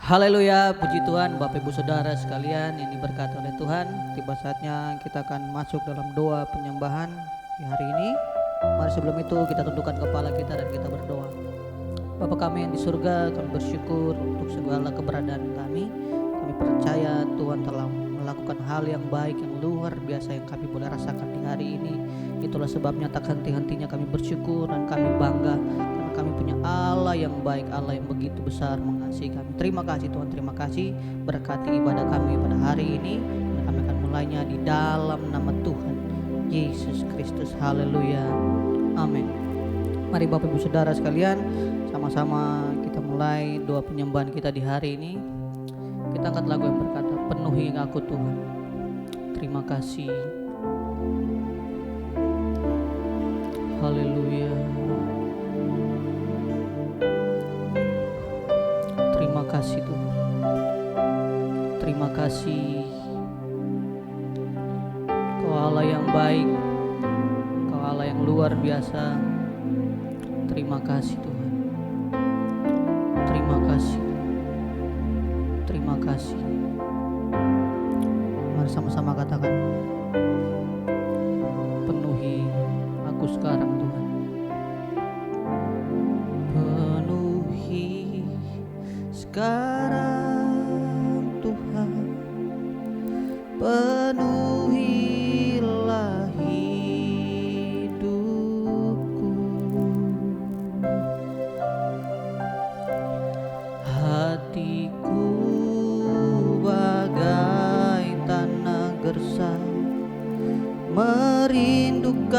Haleluya, puji Tuhan, Bapak Ibu Saudara sekalian yang diberkati oleh Tuhan. Tiba saatnya kita akan masuk dalam doa penyembahan di hari ini. Mari sebelum itu kita tundukkan kepala kita dan kita berdoa. Bapa kami yang di surga, kami bersyukur untuk segala keberadaan kami. Kami percaya Tuhan telah melakukan hal yang baik, yang luar biasa yang kami boleh rasakan di hari ini. Itulah sebabnya tak henti-hentinya kami bersyukur dan kami bangga karena kami punya Allah yang baik, Allah yang begitu besar mengasihi kami. Terima kasih Tuhan, terima kasih. Berkati ibadah kami pada hari ini dan kami akan mulainya di dalam nama Tuhan Yesus Kristus. Haleluya, amin. Mari Bapak Ibu Saudara sekalian, sama-sama kita mulai doa penyembahan kita di hari ini. Kita angkat lagu yang berkata, penuhi aku Tuhan. Terima kasih. Haleluya. Terima kasih Tuhan. Terima kasih. Kau Allah yang baik, Kau Allah yang luar biasa. Terima kasih Tuhan. Terima kasih. Terima kasih. Mari sama-sama katakan, penuhi aku sekarang Tuhan. Penuhi sekarang Tuhan. Penuhilah hidupku. Hatiku bagai tanah gersang, merindukan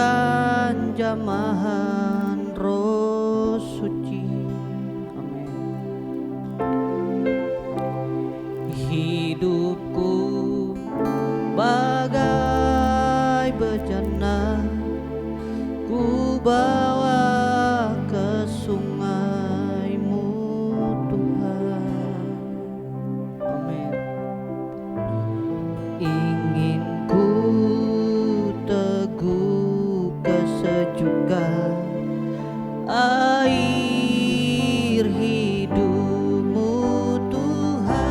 jamahan Roh Suci. Amin. Hidupku bagai bejana, ku bawa ke sungai-Mu Tuhan. Amin. Ingin ku teguh kesejukan air hidup-Mu Tuhan.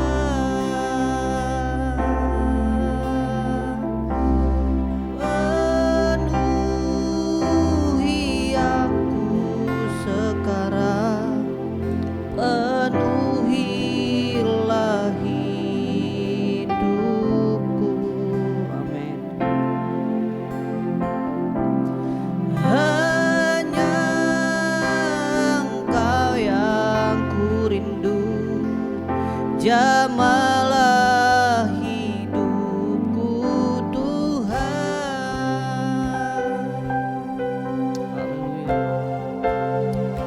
Penuhi aku sekarang, penuhilah hidupku. Amin. Hanya Engkau yang ku rindu, jamalah hidupku Tuhan. Haleluya.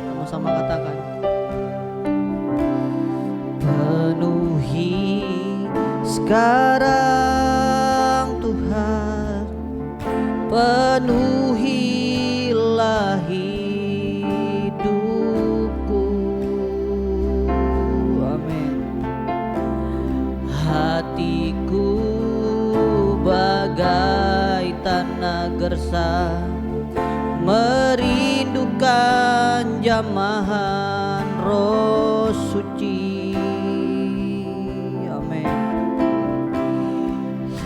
Sama-sama katakan, penuhi sekarang Tuhan. Penuhilah hidupku. Amin. Hatiku bagai tanah gersang, merindukan jamahan Roh Suci. Amin.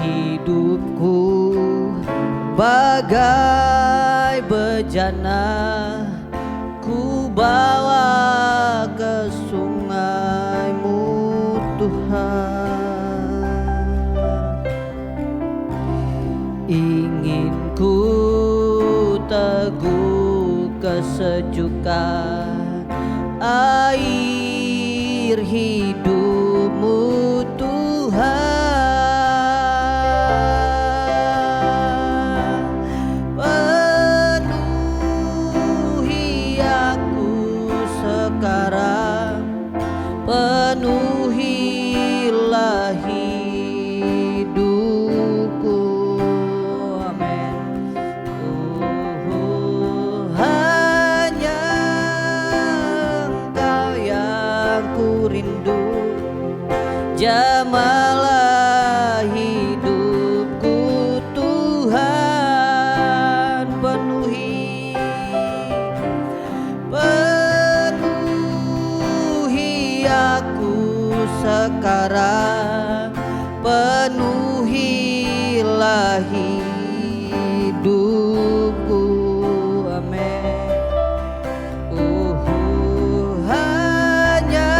Hidupku bagai bejana, ku bawa ke sungai-Mu Tuhan. Ingin ku teguh kesejukan air hidup-Mu Tuhan. Penuhi aku sekarang, penuhilah hidupku. Amin. Hanya Engkau yang ku rindu, penuhilah hidupku. Amin. Hanya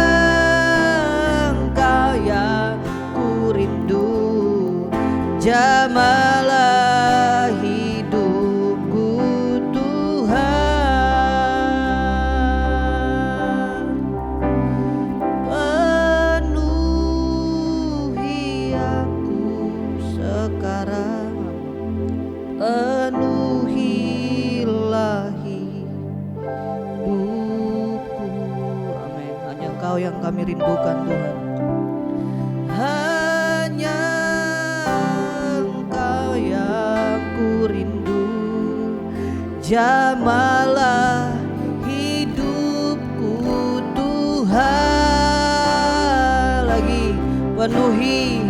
Engkau yang ku rindu, jamalah hidupku Tuhan. Penuhi aku sekarang, penuhilah hidupku. Amin. Hanya Engkau yang kami rindukan Tuhan. Hanya Engkau yang ku rindu, jamalah hidupku Tuhan. Lagi penuhi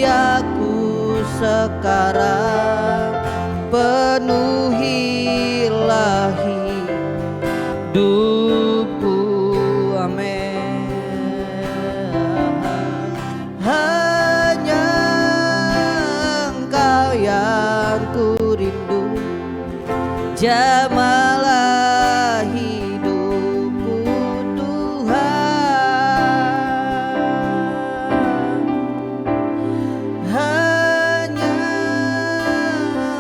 aku sekarang, penuhilah hidupku. Amin. Hanya Engkau yang ku rindu, jamalah hidupku Tuhan. Hanya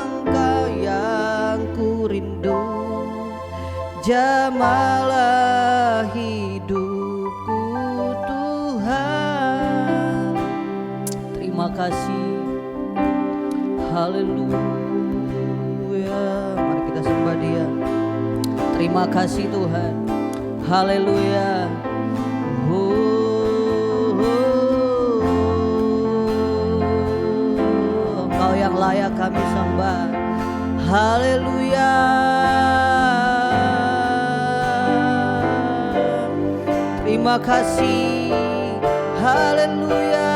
Engkau yang ku rindu, jamalah hidupku Tuhan. Terima kasih. Haleluya. Mari kita sembah Dia. Terima kasih Tuhan. Haleluya. Engkau yang layak kami sembah. Haleluya. Terima kasih. Haleluya.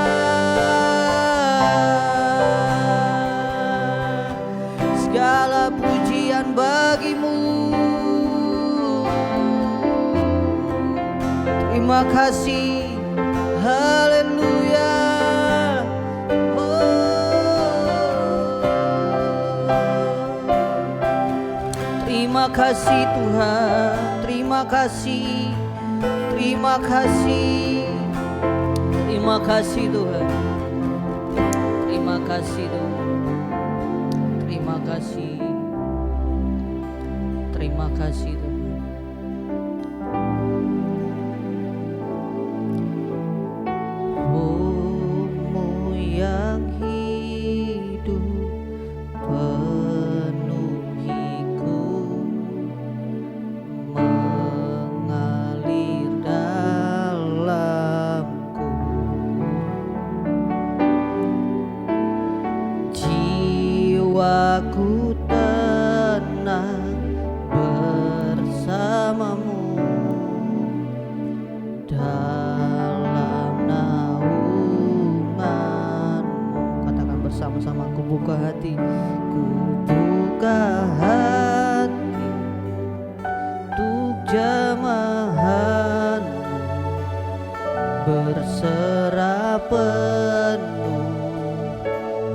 Segala pujian bagimu. Terima kasih. Haleluya. Terima kasih Tuhan. Terima kasih. Terima kasih. Terima kasih Tuhan. Terima kasih Tuhan. Terima kasih. Terima kasih Tuhan. Rohmu yang hidup penuhiku, mengalir dalamku. Jiwaku tenang bersamamu, dalam naunganmu. Katakan bersama-sama, ku buka hati, ku buka hati untuk jamahanmu, berserah penuh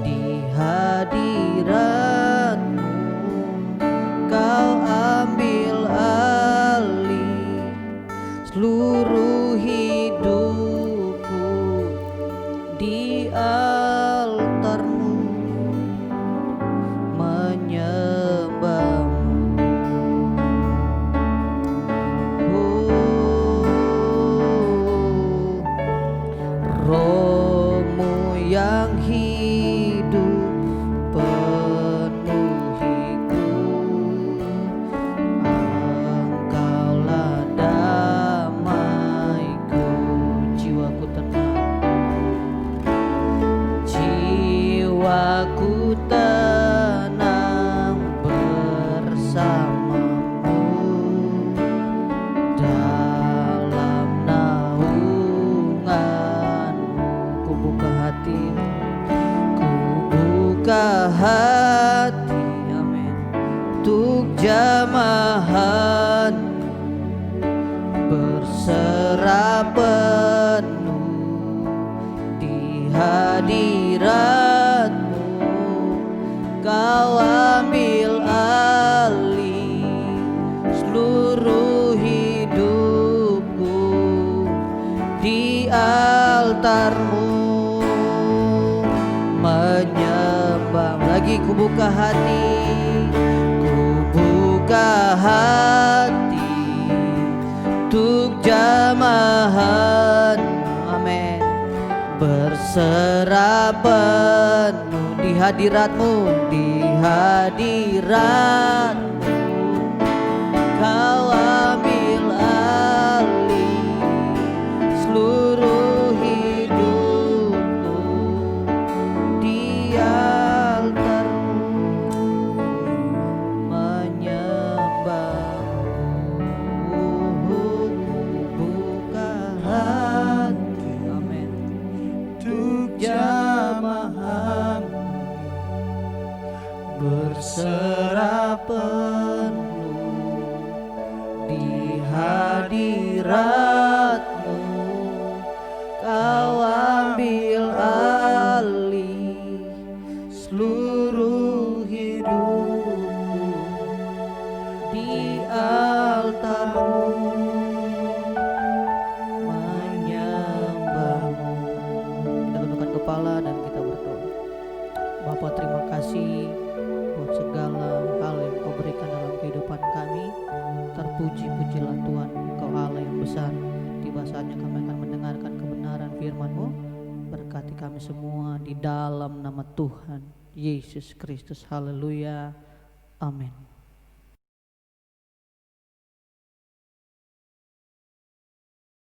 di hadiratmu. Kau ambil alih seluruh hidupku di altarmu, menyembahmu. Rohmu yang di altar-Mu, menyembah. Lagi ku buka hati untuk jamahan, amin. Berserah penuh di hadirat-Mu, di hadirat-Mu, Kau ambil alih seluruh hidupku di altar-Mu, menyembah-Mu. Buka hati, amin, untuk jamahan, berserah penuh di hadirat-Mu, Kau ambil alih seluruh hidupku di altar-Mu, menyembah-Mu. Kita tundukkan kepala dan kita berdoa. Bapa, terima kasih buat segala hal yang Kau berikan dalam kehidupan kami. Terpuji-pujilah Tuhan, Engkau Allah yang besar. Tiba saatnya kami akan mendengarkan kebenaran firman-Mu. Berkati kami semua di dalam nama Tuhan Yesus Kristus. Haleluya, amin.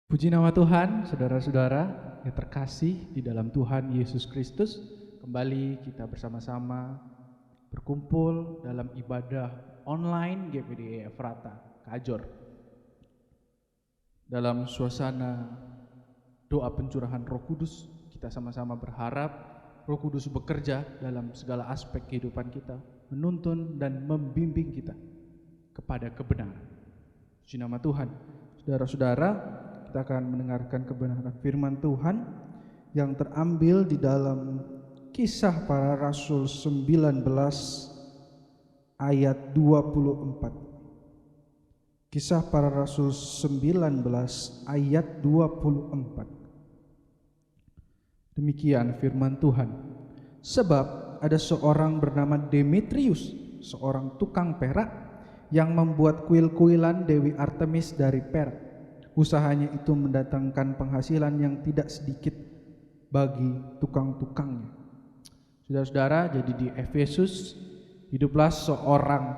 Puji nama Tuhan, saudara-saudara yang terkasih di dalam Tuhan Yesus Kristus. Kembali kita bersama-sama berkumpul dalam ibadah online GPDI Efrata Kajor. Dalam suasana doa pencurahan Roh Kudus, kita sama-sama berharap Roh Kudus bekerja dalam segala aspek kehidupan kita, menuntun dan membimbing kita kepada kebenaran. Puji nama Tuhan. Saudara-saudara, kita akan mendengarkan kebenaran firman Tuhan yang terambil di dalam Kisah Para Rasul 19 ayat 24. Kisah Para Rasul 19 ayat 24. Demikian firman Tuhan. Sebab ada seorang bernama Demetrius, seorang tukang perak, yang membuat kuil-kuilan Dewi Artemis dari perak. Usahanya itu mendatangkan penghasilan yang tidak sedikit bagi tukang-tukangnya. Saudara-saudara, jadi di Efesus hiduplah seorang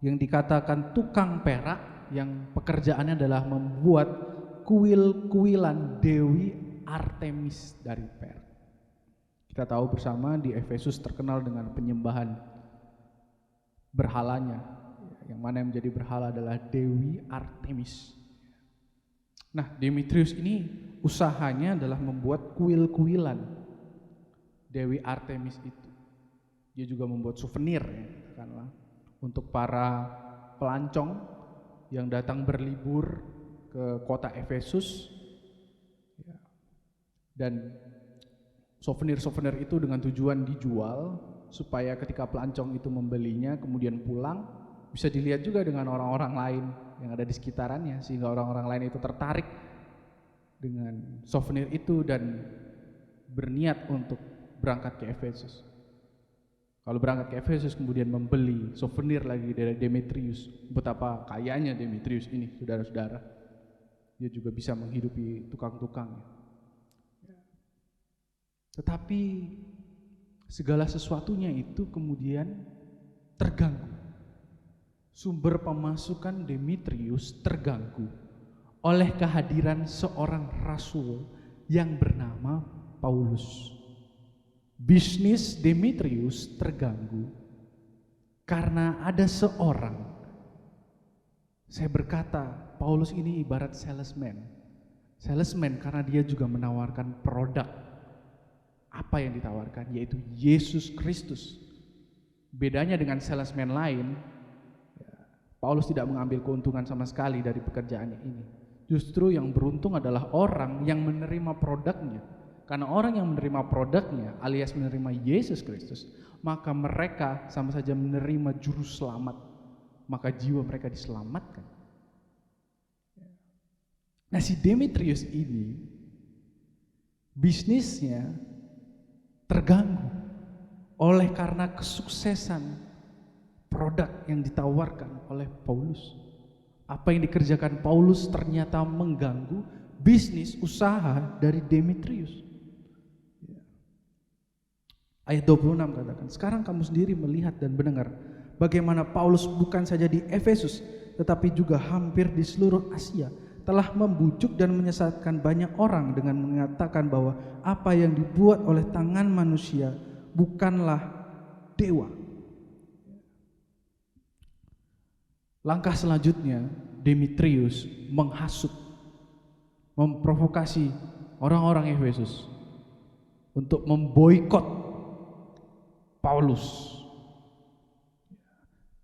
yang dikatakan tukang perak, yang pekerjaannya adalah membuat kuil-kuilan Dewi Artemis dari perak. Kita tahu bersama di Efesus terkenal dengan penyembahan berhalanya, yang mana yang menjadi berhala adalah Dewi Artemis. Nah, Demetrius ini usahanya adalah membuat kuil-kuilan Dewi Artemis itu. Dia juga membuat souvenir, ya, katakanlah, untuk para pelancong yang datang berlibur ke kota Efesus, ya. Dan souvenir-souvenir itu dengan tujuan dijual supaya ketika pelancong itu membelinya kemudian pulang bisa dilihat juga dengan orang-orang lain yang ada di sekitarannya, sehingga orang-orang lain itu tertarik dengan souvenir itu dan berniat untuk berangkat ke Efesus. Kalau berangkat ke Efesus kemudian membeli souvenir lagi dari Demetrius. Betapa kayanya Demetrius ini, saudara-saudara. Dia juga bisa menghidupi tukang-tukangnya. Tetapi segala sesuatunya itu kemudian terganggu. Sumber pemasukan Demetrius terganggu oleh kehadiran seorang rasul yang bernama Paulus. Bisnis Demetrius terganggu karena ada seorang, saya berkata Paulus ini ibarat salesman karena dia juga menawarkan produk. Apa yang ditawarkan? Yaitu Yesus Kristus. Bedanya dengan salesman lain, Paulus tidak mengambil keuntungan sama sekali dari pekerjaannya ini. Justru yang beruntung adalah orang yang menerima produknya. Karena orang yang menerima produknya alias menerima Yesus Kristus, maka mereka sama saja menerima juru selamat. Maka jiwa mereka diselamatkan. Nah, si Demetrius ini bisnisnya terganggu oleh karena kesuksesan produk yang ditawarkan oleh Paulus. Apa yang dikerjakan Paulus ternyata mengganggu bisnis usaha dari Demetrius. Ayat 26 katakan, sekarang kamu sendiri melihat dan mendengar bagaimana Paulus bukan saja di Efesus, tetapi juga hampir di seluruh Asia telah membujuk dan menyesatkan banyak orang dengan mengatakan bahwa apa yang dibuat oleh tangan manusia bukanlah dewa. Langkah selanjutnya, Demetrius menghasut, memprovokasi orang-orang Efesus untuk memboikot Paulus.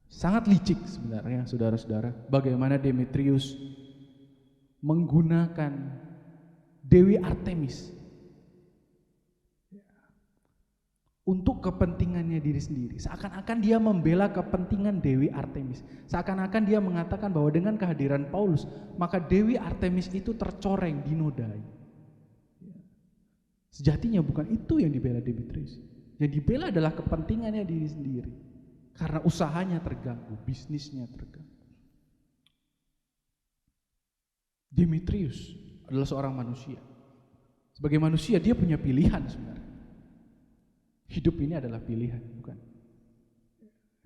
Sangat licik sebenarnya, saudara-saudara, bagaimana Demetrius menggunakan Dewi Artemis untuk kepentingannya diri sendiri. Seakan-akan dia membela kepentingan Dewi Artemis. Seakan-akan dia mengatakan bahwa dengan kehadiran Paulus, maka Dewi Artemis itu tercoreng, dinodai. Sejatinya bukan itu yang dibela Demetrius. Yang dibela adalah kepentingannya diri sendiri. Karena usahanya terganggu, bisnisnya terganggu. Demetrius adalah seorang manusia. Sebagai manusia dia punya pilihan sebenarnya. Hidup ini adalah pilihan, bukan?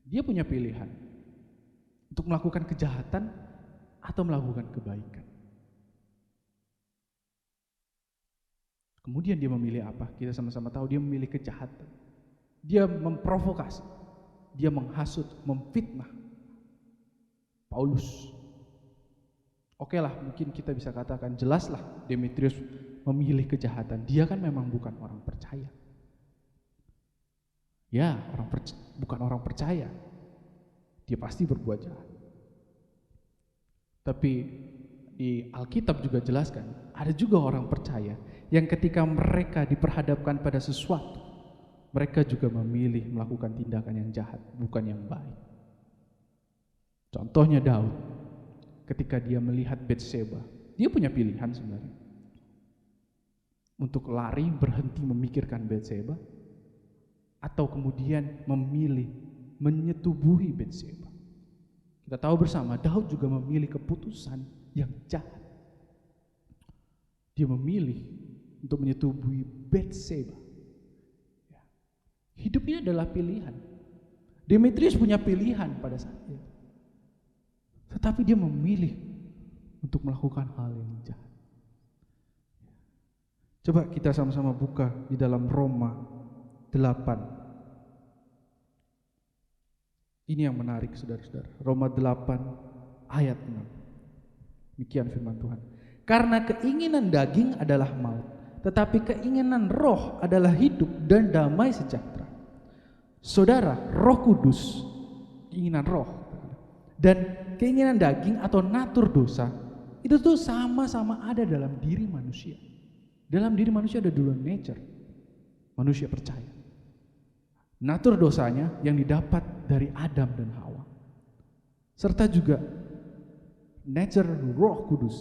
Dia punya pilihan untuk melakukan kejahatan atau melakukan kebaikan. Kemudian dia memilih apa? Kita sama-sama tahu dia memilih kejahatan. Dia memprovokasi, dia menghasut, memfitnah Paulus. Oke lah, mungkin kita bisa katakan jelaslah Demetrius memilih kejahatan. Dia kan memang bukan orang percaya. Ya, bukan orang percaya. Dia pasti berbuat jahat. Tapi di Alkitab juga jelaskan, ada juga orang percaya yang ketika mereka diperhadapkan pada sesuatu, mereka juga memilih melakukan tindakan yang jahat, bukan yang baik. Contohnya Daud, ketika dia melihat Batseba, dia punya pilihan sebenarnya. Untuk lari, berhenti memikirkan Batseba, atau kemudian memilih menyetubuhi Batseba. Kita tahu bersama, Daud juga memilih keputusan yang jahat. Dia memilih untuk menyetubuhi Batseba. Hidup ini adalah pilihan. Demetrius punya pilihan pada saat itu. Tetapi dia memilih untuk melakukan hal yang jahat. Coba kita sama-sama buka di dalam Roma 8. Ini yang menarik, saudara-saudara. Roma 8 ayat 6. Demikian firman Tuhan. Karena keinginan daging adalah maut, tetapi keinginan roh adalah hidup dan damai sejahtera. Saudara, Roh Kudus, keinginan roh dan keinginan daging atau natur dosa itu tuh sama-sama ada dalam diri manusia. Dalam diri manusia ada dua nature. Manusia percaya. Natur dosanya yang didapat dari Adam dan Hawa. Serta juga nature Roh Kudus.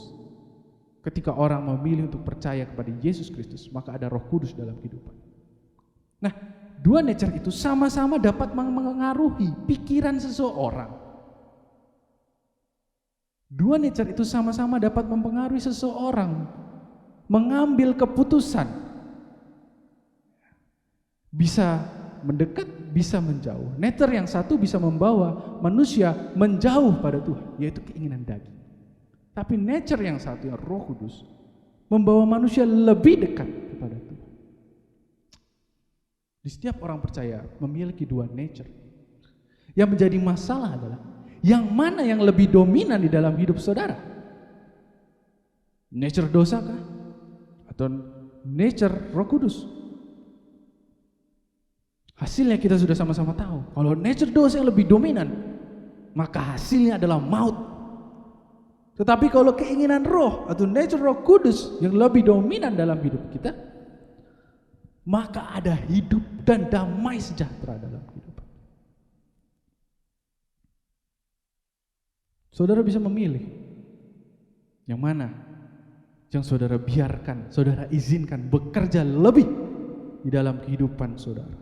Ketika orang memilih untuk percaya kepada Yesus Kristus, maka ada Roh Kudus dalam kehidupan. Nah, dua nature itu sama-sama dapat mengaruhi pikiran seseorang. Dua nature itu sama-sama dapat mempengaruhi seseorang mengambil keputusan. Bisa mendekat, bisa menjauh. Nature yang satu bisa membawa manusia menjauh pada Tuhan, yaitu keinginan daging. Tapi nature yang satu, yang Roh Kudus, membawa manusia lebih dekat kepada Tuhan. Di setiap orang percaya memiliki dua nature. Yang menjadi masalah adalah yang mana yang lebih dominan di dalam hidup saudara? Nature dosa kah? Atau nature Roh Kudus? Hasilnya kita sudah sama-sama tahu. Kalau nature dosa yang lebih dominan, maka hasilnya adalah maut. Tetapi kalau keinginan roh atau nature Roh Kudus yang lebih dominan dalam hidup kita, maka ada hidup dan damai sejahtera dalam kehidupan. Saudara bisa memilih yang mana yang saudara biarkan, saudara izinkan bekerja lebih di dalam kehidupan saudara.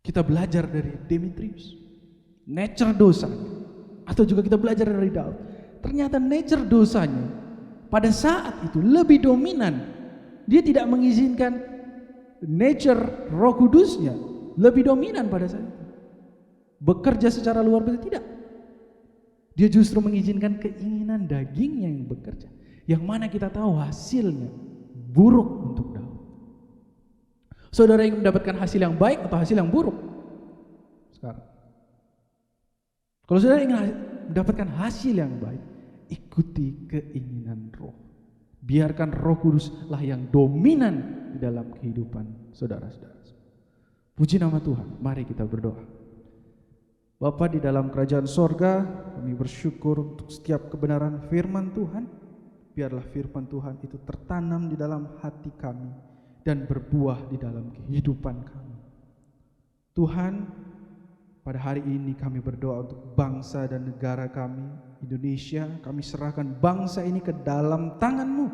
Kita belajar dari Demetrius, nature dosanya, atau juga kita belajar dari Daud. Ternyata nature dosanya pada saat itu lebih dominan. Dia tidak mengizinkan nature Roh Kudusnya lebih dominan pada saat itu. Bekerja secara luar biasa, tidak. Dia justru mengizinkan keinginan dagingnya yang bekerja, yang mana kita tahu hasilnya buruk untuk Daud. Saudara ingin mendapatkan hasil yang baik atau hasil yang buruk? Sekarang, kalau saudara ingin mendapatkan hasil yang baik, ikuti keinginan Roh. Biarkan Roh Kuduslah yang dominan di dalam kehidupan saudara-saudara. Puji nama Tuhan. Mari kita berdoa. Bapa di dalam kerajaan sorga, kami bersyukur untuk setiap kebenaran firman Tuhan. Biarlah firman Tuhan itu tertanam di dalam hati kami dan berbuah di dalam kehidupan kami. Tuhan, pada hari ini kami berdoa untuk bangsa dan negara kami, Indonesia. Kami serahkan bangsa ini ke dalam tangan-Mu.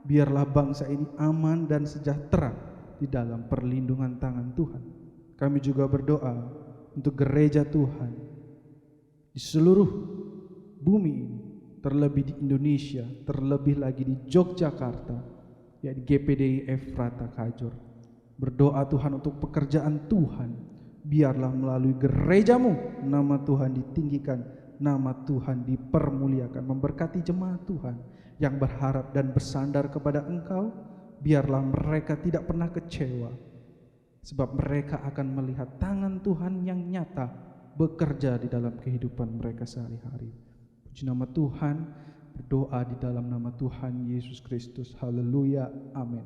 Biarlah bangsa ini aman dan sejahtera di dalam perlindungan tangan Tuhan. Kami juga berdoa untuk gereja Tuhan di seluruh bumi ini, terlebih di Indonesia, terlebih lagi di Yogyakarta, ya di GPDI Efrata Kajor. Berdoa Tuhan untuk pekerjaan Tuhan, biarlah melalui gereja-Mu nama Tuhan ditinggikan, nama Tuhan dipermuliakan. Memberkati jemaat Tuhan yang berharap dan bersandar kepada Engkau, biarlah mereka tidak pernah kecewa, sebab mereka akan melihat tangan Tuhan yang nyata bekerja di dalam kehidupan mereka sehari-hari. Puji nama Tuhan, berdoa di dalam nama Tuhan Yesus Kristus. Haleluya, amin.